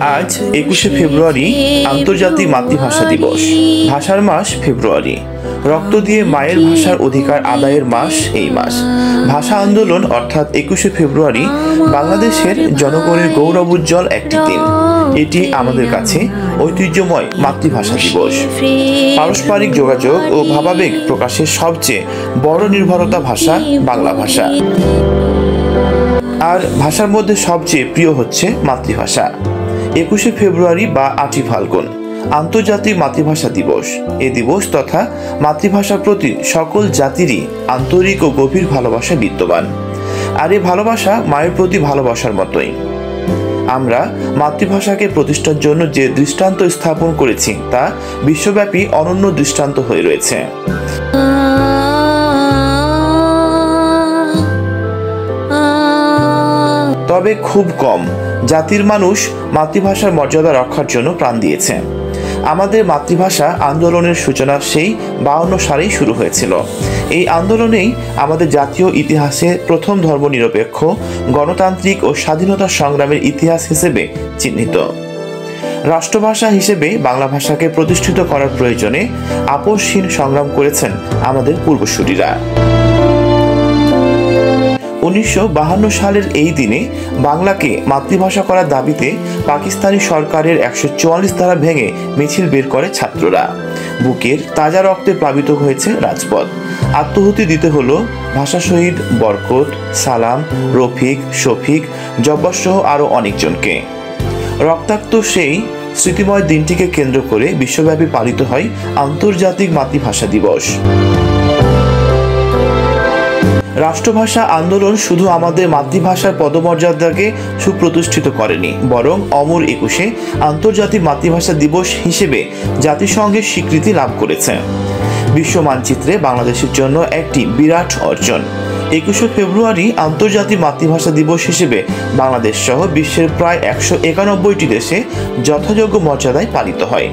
আজ 21শে ফেব্রুয়ারি আন্তর্জাতিক মাতৃভাষা দিবস। ভাষার মাস ফেব্রুয়ারি। রক্ত দিয়ে মায়ের ভাষার অধিকার আদায়ের মাস এই মাস। ভাষা আন্দোলন অর্থাৎ 21শে ফেব্রুয়ারি বাংলাদেশের জনগণের গৌরবোজ্জ্বল একটি দিন। এটি আমাদের কাছে ঐতিহ্যময় মাতৃভাষা দিবস। পারস্পরিক যোগাযোগ ও ভাবাবেগ প্রকাশের সবচেয়ে বড় নির্ভরতা ভাষা বাংলা ভাষা। আর ভাষার মধ্যে সবচেয়ে প্রিয় হচ্ছে মাতৃভাষা। 21শে ফেব্রুয়ারি বা 8ই ফাল্গুন আন্তর্জাতিক মাতৃভাষা দিবস। এ দিবস তথা মাতৃভাষার প্রতি সকল জাতিরই আন্তরিক ও গভীর ভালোবাসা বিদ্যমান। আর এই ভালোবাসা মায়ের প্রতি ভালোবাসার মতোই। আমরা মাতৃভাষাকে প্রতিষ্ঠার জন্য যে দৃষ্টান্ত স্থাপন করেছি তা বিশ্বব্যাপী অনন্য দৃষ্টান্ত হয়ে রয়েছে। তবে খুব কম জাতির মানুষ মাতৃভাষার মর্যাদা রক্ষার জন্য প্রাণ দিয়েছে। আমাদের মাতৃভাষা আন্দোলনের সূচনা সেই 52 সালেই শুরু হয়েছিল। এই আন্দোলনেই আমাদের জাতীয় ইতিহাসে প্রথম ধর্মনিরপেক্ষ গণতান্ত্রিক ও স্বাধীনতা সংগ্রামের ইতিহাস হিসেবে চিহ্নিত। রাষ্ট্রভাষা হিসেবে বাংলা ভাষাকে প্রতিষ্ঠিত করার প্রয়োজনে আপোষহীন সংগ্রাম করেছেন আমাদের পূর্বসূরীরা। 1952 সালের এই দিনে বাংলাকে মাতৃভাষা করার দাবিতে পাকিস্তানি সরকারের 144 ধারা ভেঙে মিছিল বের করে ছাত্ররা। বুকের তাজা রক্তে প্লাবিত হয়েছে রাজপথ। আত্মহুতি দিতে হলো ভাষা শহীদ বরকত, সালাম, রফিক, শফিক, জব্বার সহ আরও অনেকজনকে। রক্তাক্ত সেই স্মৃতিময় দিনটিকে কেন্দ্র করে বিশ্বব্যাপী পালিত হয় আন্তর্জাতিক মাতৃভাষা দিবস। রাষ্ট্রভাষা আন্দোলন শুধু আমাদের মাতৃভাষার পদমর্যাদাকে সুপ্রতিষ্ঠিত করেনি, বরং অমর 21শে আন্তর্জাতিক মাতৃভাষা দিবস হিসেবে জাতিসংঘের স্বীকৃতি লাভ করেছে। বিশ্ব মানচিত্রে বাংলাদেশের জন্য একটি বিরাট অর্জন। 21শে ফেব্রুয়ারি আন্তর্জাতিক মাতৃভাষা দিবস হিসেবে বাংলাদেশ সহ বিশ্বের প্রায় 191টি দেশে যথাযোগ্য মর্যাদায় পালিত হয়।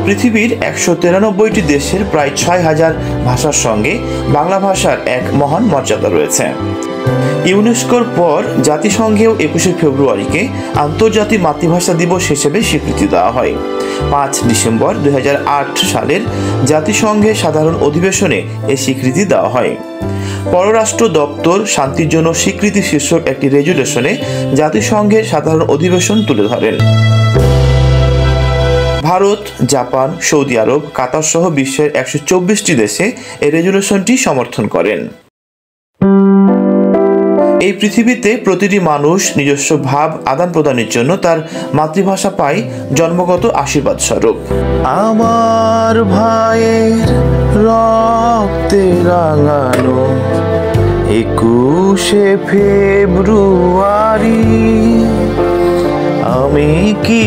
পৃথিবীর 193টি দেশের প্রায় 6000 ভাষার সঙ্গে বাংলা ভাষার এক মহান মর্যাদা রয়েছে। ইউনেস্কোর পর জাতিসংঘেও 21শে ফেব্রুয়ারিকে আন্তর্জাতিক মাতৃভাষা দিবস হিসেবে স্বীকৃতি দেওয়া হয়। 5 ডিসেম্বর 2008 সালের জাতিসংঘের সাধারণ অধিবেশনে এই স্বীকৃতি দেওয়া হয়। পররাষ্ট্র দপ্তর শান্তির জন্য স্বীকৃতি শীর্ষক একটি রেজুলেশনে জাতিসংঘের সাধারণ অধিবেশন তুলে ধরেন। ভারত, জাপান, সৌদি আরব, কাতার সহ বিশ্বের 124টি দেশে এই রেজুলেশনটি সমর্থন করেন। এই পৃথিবীতে প্রতিটি মানুষ নিজস্ব ভাব আদান প্রদানের জন্য তার মাতৃভাষা পায় জন্মগত আশীর্বাদ স্বরূপ। আমার ভাইয়ের রক্তে রাঙানো 21শে ফেব্রুয়ারি, আমি কি